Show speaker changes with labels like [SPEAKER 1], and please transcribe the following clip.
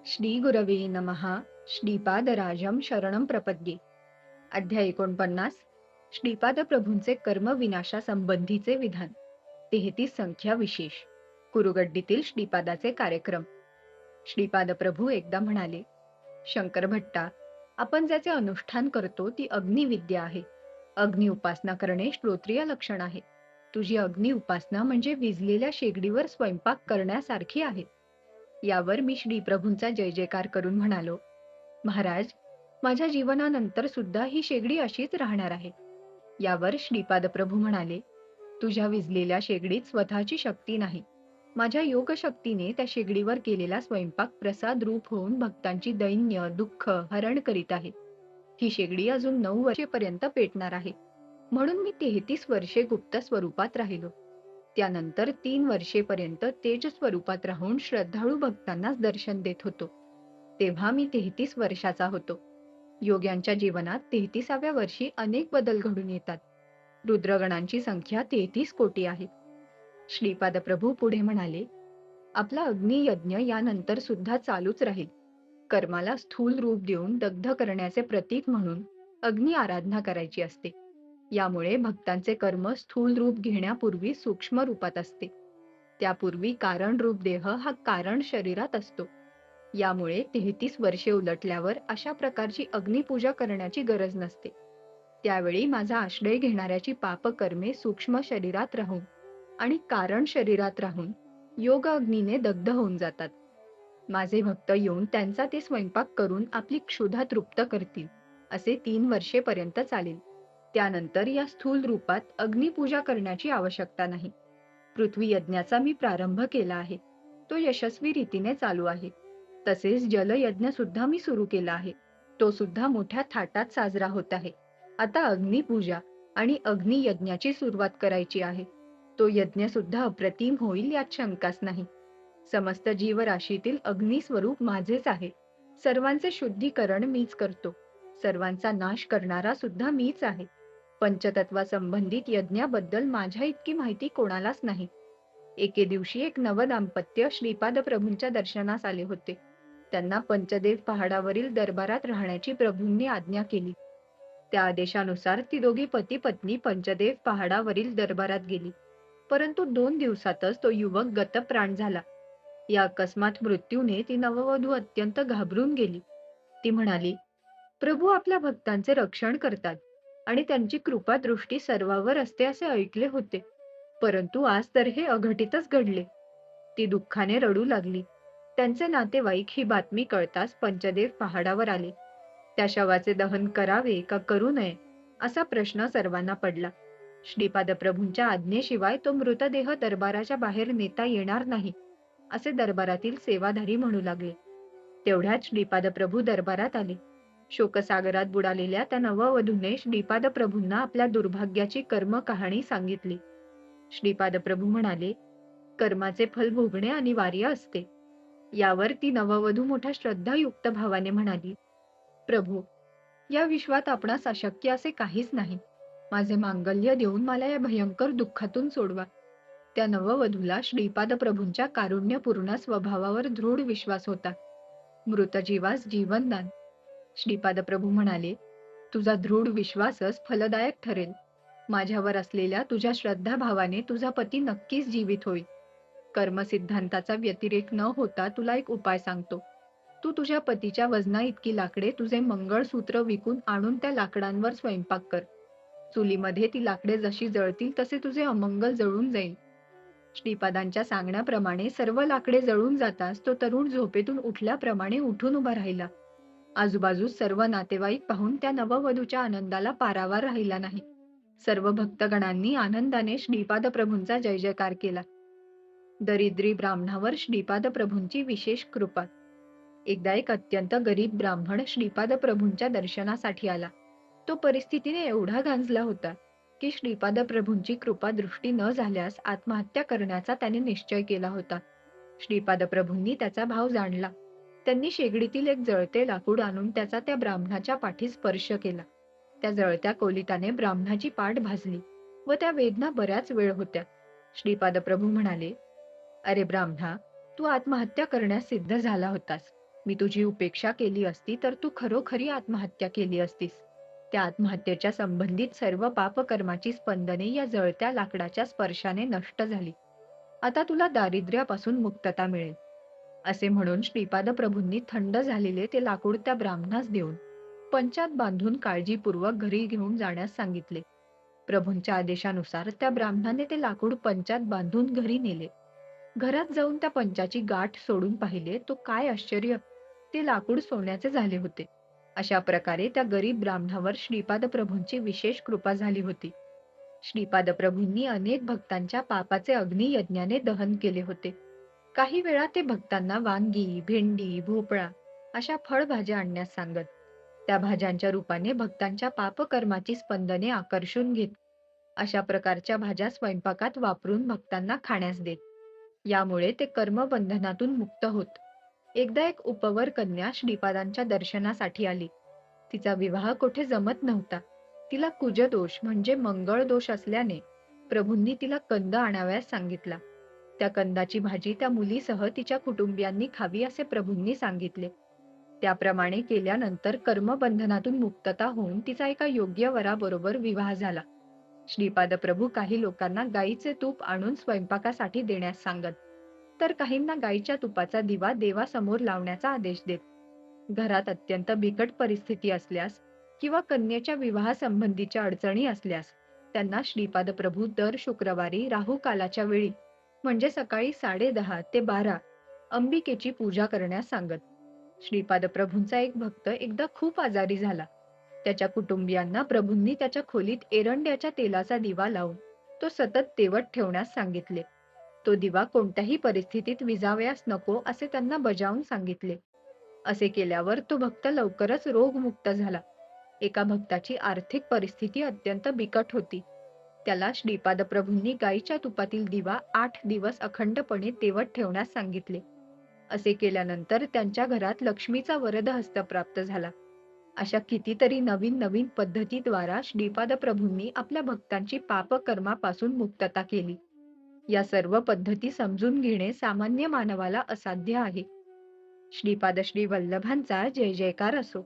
[SPEAKER 1] श्री गुरवे नमः. श्रीपादराजं शरणं प्रपद्ये. अध्याय 49. श्रीपाद प्रभूंचे कर्म विनाशासंबंधीचे विधान. 33 संख्या विशेष. कुरुगड्डीतील श्रीपादाचे कार्यक्रम. श्रीपाद प्रभू एकदा म्हणाले, शंकर भट्टा, आपण ज्याचे अनुष्ठान करतो ती अग्निविद्या आहे. अग्नि उपासना करणे श्रोत्रिय लक्षण आहे. तुझी अग्नि उपासना म्हणजे विझलेल्या शेगडीवर स्वयंपाक करण्यासारखी आहे. यावर मी श्रीप्रभूंचा जय जयकार करून म्हणालो, महाराज, माझ्या जीवनानंतर सुद्धा ही शेगडी अशीच राहणार आहे. यावर श्रीपाद प्रभू म्हणाले, तुझ्या विझलेल्या शेगडीत स्वतःची शक्ती नाही. माझ्या योग शक्तीने त्या शेगडीवर केलेला स्वयंपाक प्रसाद रूप होऊन भक्तांची दैन्य दुःख हरण करीत आहे. ही शेगडी अजून 9 वर्षेपर्यंत पेटणार आहे. म्हणून मी 33 वर्षे गुप्त स्वरूपात राहिलो. त्यानंतर 3 वर्षेपर्यंत तेज स्वरूपात राहून श्रद्धाळू भक्तांनाच दर्शन देत होतो. तेव्हा मी 33 वर्षाचा होतो. योग्यांच्या जीवनात 33व्या वर्षी अनेक बदल घडून येतात. रुद्रगणांची संख्या 33 कोटी आहे. श्रीपाद प्रभू पुढे म्हणाले, आपला अग्नियज्ञ यानंतर सुद्धा चालूच राहील. कर्माला स्थूल रूप देऊन दग्ध करण्याचे प्रतीक म्हणून अग्नि आराधना करायची असते. यामुळे भक्तांचे कर्म स्थूल रूप घेण्यापूर्वी सूक्ष्म रूपात असते. त्यापूर्वी कारण रूप देह हा कारण शरीरात असतो. यामुळे 33 वर्षे उलटल्यावर अशा प्रकारची अग्निपूजा करण्याची गरज नसते. त्यावेळी माझा आश्रय घेणाऱ्याची पापकर्मे सूक्ष्म शरीरात राहून आणि कारण शरीरात राहून योग अग्नीने दग्ध होऊन जातात. माझे भक्त येऊन त्यांचा ते स्वयंपाक करून आपली क्षुधा तृप्त करतील. असे 3 वर्षेपर्यंत चालेल. त्यानंतर या स्थूल रूपात अग्निपूजा करण्याची आवश्यकता नाही. पृथ्वी यज्ञाचा मी प्रारंभ केला आहे. तो यशस्वी रीतीने चालू आहे. तसेच जलयज्ञ सुद्धा मी सुरू केला आहे. तो सुद्धा मोठ्या थाटात साजरा होत आहे. आता अग्निपूजा आणि अग्नियज्ञाची सुरुवात करायची आहे. तो यज्ञ सुद्धा अप्रतिम होईल यात शंकाच नाही. समस्त जीवराशीतील अग्निस्वरूप माझेच आहे. सर्वांचे शुद्धीकरण मीच करतो. सर्वांचा नाश करणारा सुद्धा मीच आहे. पंचतत्वासंबंधित यज्ञाबद्दल माझ्या इतकी माहिती कोणालाच नाही. एके दिवशी एक नवदाम्पत्य श्रीपाद प्रभूंच्या दर्शनास आले होते. त्यांना पंचदेव पहाडावरील दरबारात राहण्याची प्रभूंनी आज्ञा केली. त्या आदेशानुसार ती दोघी पती पत्नी पंचदेव पहाडावरील दरबारात गेली. परंतु 2 दिवसातच तो युवक गतप्राण झाला. या अकस्मात मृत्यूने ती नववधू अत्यंत घाबरून गेली. ती म्हणाली, प्रभू आपल्या भक्तांचे रक्षण करतात आणि त्यांची कृपा दृष्टी सर्वावर असते असे ऐकले होते. परंतु आज तर हे अघटितच घडले. ती दुःखाने रडू लागली. त्यांचे नातेवाईक ही बातमी कळताच पंचदेव पहाडावर आले. त्या शवाचे दहन करावे का करू नये असा प्रश्न सर्वांना पडला. श्रीपाद प्रभूंच्या आज्ञेशिवाय तो मृतदेह दरबाराच्या बाहेर नेता येणार नाही असे दरबारातील सेवाधारी म्हणू लागले. तेवढ्यात श्रीपाद प्रभू दरबारात आले. शोकसागरात बुडालेल्या त्या नववधूने श्रीपाद प्रभूंना आपल्या दुर्भाग्याची कर्म कहाणी सांगितली. श्रीपाद प्रभू म्हणाले, कर्माचे फल भोगणे अनिवार्य असते. यावर ती नववधू मोठ्या श्रद्धायुक्त भावाने म्हणाली, प्रभू, या विश्वात आपणास अशक्य असे काहीच नाही. माझे मांगल्य देऊन मला या भयंकर दुःखातून सोडवा. त्या नववधूला श्रीपाद प्रभूंच्या कारुण्यपूर्ण स्वभावावर दृढ विश्वास होता. मृत जीवास जीवनदान. श्रीपाद प्रभू म्हणाले, तुझा दृढ विश्वासच फलदायक ठरेल. माझ्यावर असलेल्या तुझ्या श्रद्धाभावाने तुझा पती नक्कीच जीवित होईल. कर्मसिद्धांताचा व्यतिरेक न होता तुला एक उपाय सांगतो. तू तुझ्या पतीच्या वजना इतकी लाकडे तुझे मंगळसूत्र विकून आणून त्या लाकडांवर स्वयंपाक कर. चुलीमध्ये ती लाकडे जशी जळतील तसे तुझे अमंगल जळून जाईल. श्रीपादांच्या सांगण्याप्रमाणे सर्व लाकडे जळून जाताच तो तरुण झोपेतून उठल्याप्रमाणे उठून उभा राहिला. आजूबाजूस सर्व नातेवाईक पाहून त्या नववधूच्या आनंदाला पारावार राहिला नाही. सर्व भक्तगणांनी आनंदाने श्रीपाद प्रभूंचा जय जयकार केला. दरिद्री ब्राह्मणावर श्रीपाद प्रभूंची विशेष कृपा. एकदा एक अत्यंत गरीब ब्राह्मण श्रीपाद प्रभूंच्या दर्शनासाठी आला. तो परिस्थितीने एवढा गांजला होता की श्रीपाद प्रभूंची कृपा दृष्टी न झाल्यास आत्महत्या करण्याचा त्याने निश्चय केला होता. श्रीपाद प्रभूंनी त्याचा भाव जाणला. त्यांनी शेगडीतील एक जळते लाकूड आणून त्याचा त्या ब्राह्मणाच्या पाठीस स्पर्श केला. त्या जळत्या कोलिताने ब्राह्मणाची पाठ भाजली व त्या वेदना बऱ्याच वेळ होत्या. श्रीपाद प्रभू म्हणाले, अरे ब्राह्मणा, तू आत्महत्या करण्यास सिद्ध झाला होतास. मी तुझी उपेक्षा केली असती तर तू खरोखरी आत्महत्या केली असतीस. त्या आत्महत्येच्या संबंधित सर्व पापकर्माची स्पंदने या जळत्या लाकडाच्या स्पर्शाने नष्ट झाली. आता तुला दारिद्र्यापासून मुक्तता मिळेल. असे म्हणून श्रीपाद प्रभूंनी थंड झालेले ते लाकूड त्या ब्राह्मणास देऊन पंचात बांधून काळजीपूर्वक घरी घेऊन जाण्यास सांगितले. प्रभूंच्या आदेशानुसार त्या ब्राह्मणाने ते लाकूड पंचात बांधून घरी नेले. घरात जाऊन त्या पंचाची गाठ सोडून पाहिले तो काय आश्चर्य! ते लाकूड सोन्याचे झाले होते. अशा प्रकारे त्या गरीब ब्राह्मणावर श्रीपाद प्रभूंची विशेष कृपा झाली होती. श्रीपाद प्रभूंनी अनेक भक्तांच्या पापाचे अग्नियज्ञाने दहन केले होते. काही वेळा ते भक्तांना वांगी, भेंडी, भोपळा अशा फळभाज्या आणण्यास सांगत. त्या भाज्यांच्या रूपाने भक्तांच्या पापकर्माची स्पंदने आकर्षून घेत. अशा प्रकारच्या भाज्या स्वयंपाकात वापरून भक्तांना खाण्यास देत. यामुळे ते कर्मबंधनातून मुक्त होत. एकदा एक उपवर कन्या श्रीपादांच्या दर्शनासाठी आली. तिचा विवाह कोठे जमत नव्हता. तिला कुजदोष म्हणजे मंगळ दोष असल्याने प्रभूंनी तिला कंद आणावयास सांगितला. त्या कंदाची भाजी त्या मुलीसह तिच्या कुटुंबियांनी खावी असे प्रभूंनी सांगितले. त्याप्रमाणे केल्यानंतर कर्मबंधनातून मुक्तता होऊन तिचा एका योग्य वराबरोबर विवाह झाला. श्रीपाद प्रभू काही लोकांना गाईचे तूप आणून स्वयंपाकासाठी देण्यास सांगत, तर काहींना गाईच्या तुपाचा दिवा देवासमोर लावण्याचा आदेश देत. घरात अत्यंत बिकट परिस्थिती असल्यास किंवा कन्येच्या विवाहासंबंधीच्या अडचणी असल्यास त्यांना श्रीपाद प्रभू दर शुक्रवारी राहू कालाच्या वेळी म्हणजे सकाळी 10:30 ते 12 अंबिकेची पूजा करण्यास सांगत. श्रीपाद प्रभूंचा एक भक्त एकदा खूप आजारी झाला. त्याच्या कुटुंबियांना प्रभूंनी त्याच्या खोलीत एरंड्याच्या तेलाचा दिवा लावून तो सतत तेवत ठेवण्यास सांगितले. तो दिवा कोणत्याही परिस्थितीत विझावयास नको असे त्यांना बजावून सांगितले. असे केल्यावर तो भक्त लवकरच रोगमुक्त झाला. एका भक्ताची आर्थिक परिस्थिती अत्यंत बिकट होती. त्याला श्रीपाद प्रभूंनी गाईच्या तुपातील दिवा 8 दिवस अखंडपणे तेवत ठेवण्यास सांगितले. असे केल्यानंतर त्यांच्या घरात लक्ष्मीचा वरदहस्त प्राप्त झाला. अशा कितीतरी नवीन नवीन पद्धतीद्वारा श्रीपाद प्रभूंनी आपल्या भक्तांची पापकर्मापासून मुक्तता केली. या सर्व पद्धती समजून घेणे सामान्य मानवाला असाध्य आहे. श्रीपाद श्री वल्लभांचा जय जयकार असो.